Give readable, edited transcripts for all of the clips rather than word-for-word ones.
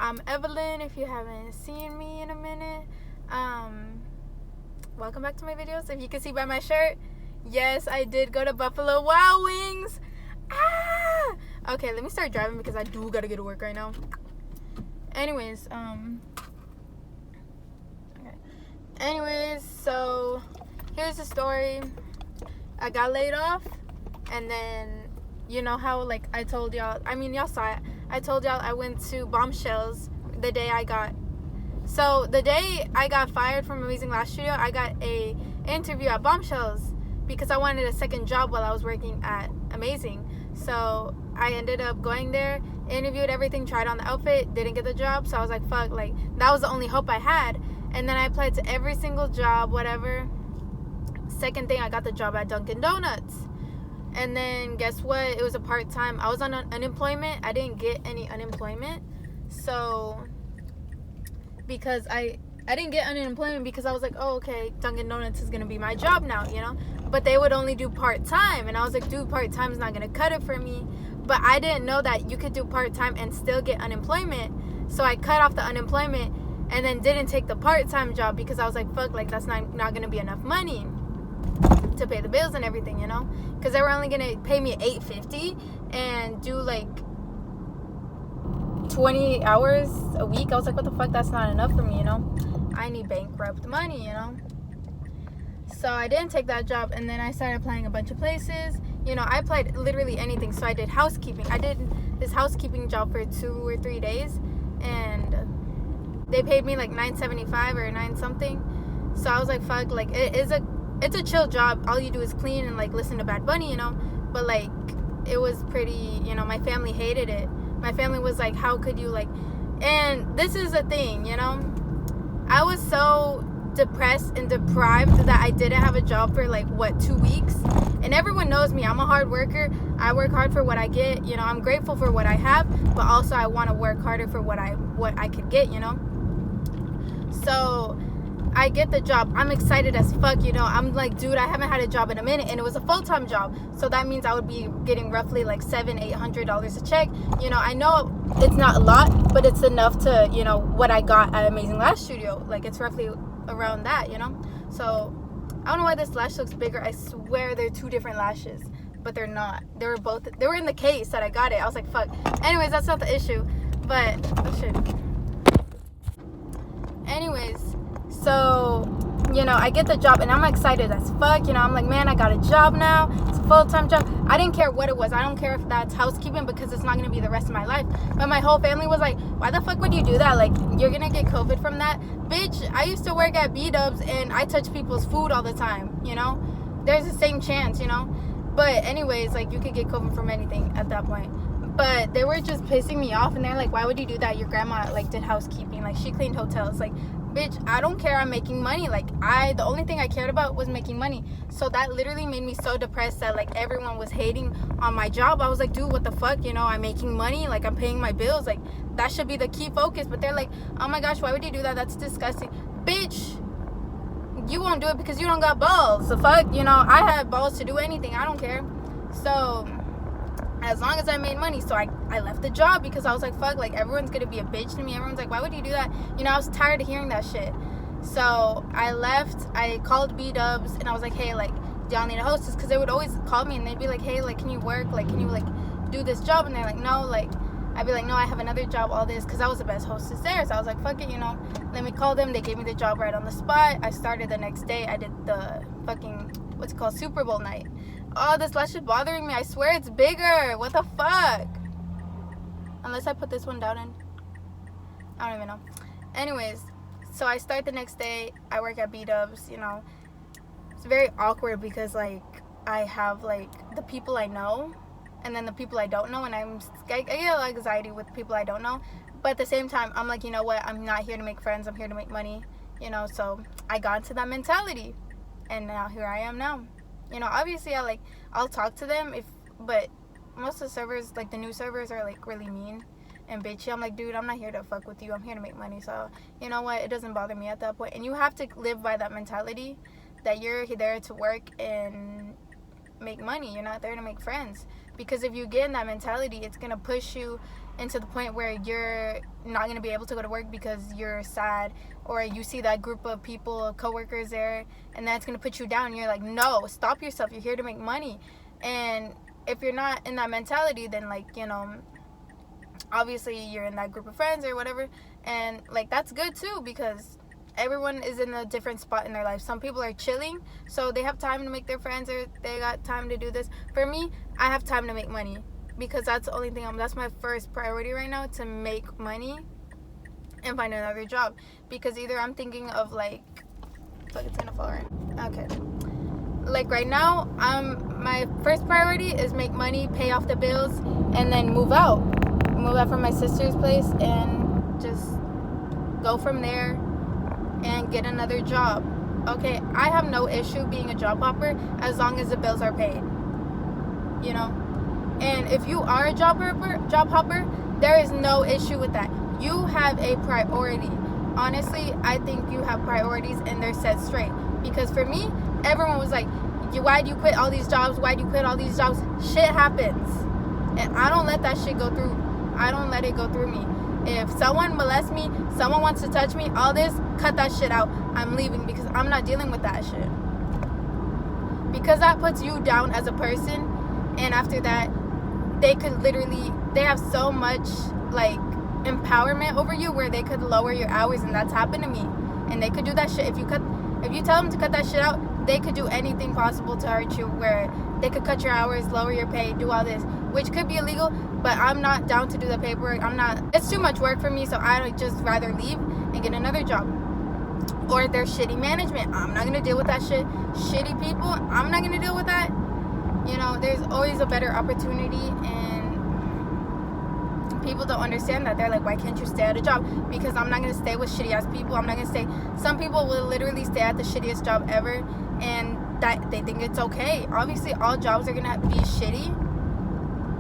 I'm Evelyn, if you haven't seen me in a minute. Welcome back to my videos. If you can see by my shirt, yes, I did go to Buffalo Wild Wings. Okay, let me start driving because I do gotta get to work right now. Anyways, so here's the story. I got laid off, and then you know how, like, I told y'all, I mean, y'all saw it. I told y'all I went to Bombshells the day I got fired from Amazing Lash Studio. I got a interview at Bombshells because I wanted a second job while I was working at Amazing. So I ended up going there, interviewed everything, tried on the outfit, didn't get the job. So I was like, fuck, like, that was the only hope I had. And then I applied to every single job, whatever. Second thing, I got the job at Dunkin' Donuts. And then guess what? It was a part-time. I was on unemployment. I didn't get any unemployment. So because I didn't get unemployment because I was like, oh, okay, Dunkin' Donuts is going to be my job now, you know? But they would only do part-time. And I was like, dude, part-time is not going to cut it for me. But I didn't know that you could do part-time and still get unemployment. So I cut off the unemployment and then didn't take the part-time job because I was like, fuck, like, that's not going to be enough money to pay the bills and everything, you know? Because they were only going to pay me $8.50 and do like 20 hours a week. I was like, what the fuck, that's not enough for me, you know? I need bankrupt money, you know? So I didn't take that job, and then I started applying a bunch of places. You know, I applied literally anything. So I did housekeeping. I did this housekeeping job for 2 or 3 days, and they paid me like $9.75 or $9 something. So I was like, fuck, like, it's a chill job. All you do is clean and like listen to Bad Bunny, you know? But like, it was pretty, you know, my family hated it. My family was like, how could you, like, and this is the thing, you know? I was so depressed and deprived that I didn't have a job for like, 2 weeks? And everyone knows me. I'm a hard worker. I work hard for what I get. You know, I'm grateful for what I have, but also I want to work harder for what I could get, you know? So I get the job. I'm excited as fuck, you know? I'm like, dude, I haven't had a job in a minute, and it was a full-time job. So that means I would be getting roughly like $700-800 a check. You know, I know it's not a lot, but it's enough to, you know, what I got at Amazing Lash Studio. Like, it's roughly around that, you know? So I don't know why this lash looks bigger. I swear they're 2 different lashes, but they're not. They were in the case that I got it. I was like, fuck. Anyways, that's not the issue. But, oh shit. Anyways, so, you know, I get the job, and I'm excited as fuck. You know, I'm like, man, I got a job now. It's a full-time job. I didn't care what it was. I don't care if that's housekeeping because it's not going to be the rest of my life. But my whole family was like, why the fuck would you do that? Like, you're going to get COVID from that? Bitch, I used to work at B-Dubs, and I touch people's food all the time, you know? There's the same chance, you know? But anyways, like, you could get COVID from anything at that point. But they were just pissing me off, and they're like, why would you do that? Your grandma, like, did housekeeping. Like, she cleaned hotels. Like, bitch, I don't care. I'm making money. Like, the only thing I cared about was making money. So that literally made me so depressed that, like, everyone was hating on my job. I was like, dude, what the fuck? You know, I'm making money. Like, I'm paying my bills. Like, that should be the key focus. But they're like, oh my gosh, why would you do that? That's disgusting. Bitch, you won't do it because you don't got balls. The fuck? You know, I have balls to do anything. I don't care. So as long as I made money. So I left the job because I was like, fuck, like, everyone's gonna be a bitch to me. Everyone's like, why would you do that? You know, I was tired of hearing that shit. So I left. I called B-Dubs, and I was like, hey, like, do y'all need a hostess? Because they would always call me, and they'd be like, hey, like, can you work? Like, can you, like, do this job? And they're like, no. Like, I'd be like, no, I have another job, all this, because I was the best hostess there. So I was like, fuck it, you know, let me call them. They gave me the job right on the spot. I started the next day. I did the fucking, what's it called, Super Bowl night. Oh, this lash is bothering me. I swear it's bigger. What the fuck? Unless I put this one down in. I don't even know. Anyways, so I start the next day. I work at B-Dubs, you know. It's very awkward because, like, I have, like, the people I know and then the people I don't know. And I get a lot of anxiety with people I don't know. But at the same time, I'm like, you know what? I'm not here to make friends. I'm here to make money, you know. So I got into that mentality. And now here I am now. You know, obviously I'll talk to them but most of the servers, like the new servers, are like really mean and bitchy. I'm like, dude, I'm not here to fuck with you. I'm here to make money. So, you know what? It doesn't bother me at that point. And you have to live by that mentality that you're there to work and make money. You're not there to make friends. Because if you get in that mentality, it's going to push you into the point where you're not going to be able to go to work because you're sad, or you see that group of people, coworkers there, and that's going to put you down. You're like, no, stop yourself. You're here to make money. And if you're not in that mentality, then, like, you know, obviously you're in that group of friends or whatever, and, like, that's good too, because everyone is in a different spot in their life. Some people are chilling, so they have time to make their friends, or they got time to do this. For me, I have time to make money, because that's the only thing that's my first priority right now, to make money and find another job. Because either I'm thinking of, like, fuck, it's gonna fall right. Okay. Like, right now, my first priority is make money, pay off the bills, and then move out from my sister's place, and just go from there and get another job. Okay, I have no issue being a job hopper as long as the bills are paid, you know. And if you are a job hopper, there is no issue with that. You have a priority. Honestly, I think you have priorities, and they're set straight. Because for me, everyone was like, why do you quit all these jobs? Why do you quit all these jobs? Shit happens. And I don't let that shit go through. I don't let it go through me. If someone molests me, someone wants to touch me, all this, cut that shit out. I'm leaving, because I'm not dealing with that shit. Because that puts you down as a person. And after that, they have so much, like, empowerment over you, where they could lower your hours. And that's happened to me. And they could do that shit. If you tell them to cut that shit out, they could do anything possible to hurt you, where they could cut your hours, lower your pay, do all this, which could be illegal, but I'm not down to do the paperwork. It's too much work for me, so I'd just rather leave and get another job. Or if there's shitty management, I'm not gonna deal with that shit. Shitty people, I'm not gonna deal with that. You know, there's always a better opportunity, and people don't understand that. They're like, why can't you stay at a job? Because I'm not going to stay with shitty ass people. I'm not going to stay. Some people will literally stay at the shittiest job ever, and that they think it's okay. Obviously, all jobs are going to be shitty,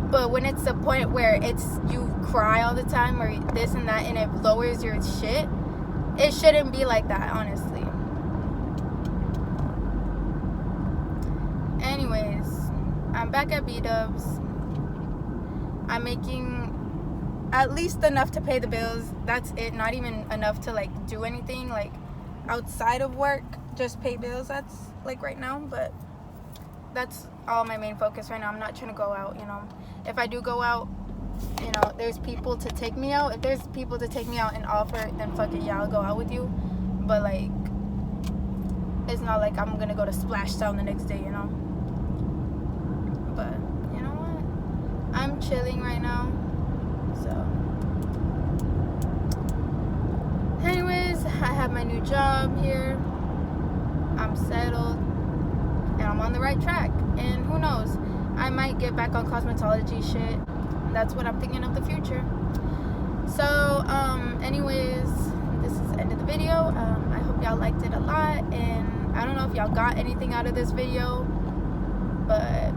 but when it's the point where it's you cry all the time, or this and that, and it lowers your shit, it shouldn't be like that, honestly. Anyways, I'm back at B-Dubs. I'm making at least enough to pay the bills. That's it. Not even enough to, like, do anything, like, outside of work. Just pay bills. That's, like, right now. But that's all my main focus right now. I'm not trying to go out, you know. If I do go out, you know, there's people to take me out. If there's people to take me out and offer, then fuck it, yeah, I'll go out with you. But, like, it's not like I'm gonna go to Splashdown the next day, you know. But, you know what? I'm chilling right now. So, anyways, I have my new job here. I'm settled, and I'm on the right track. And who knows, I might get back on cosmetology shit. That's what I'm thinking of the future. So, anyways, this is the end of the video. I hope y'all liked it a lot, and I don't know if y'all got anything out of this video, but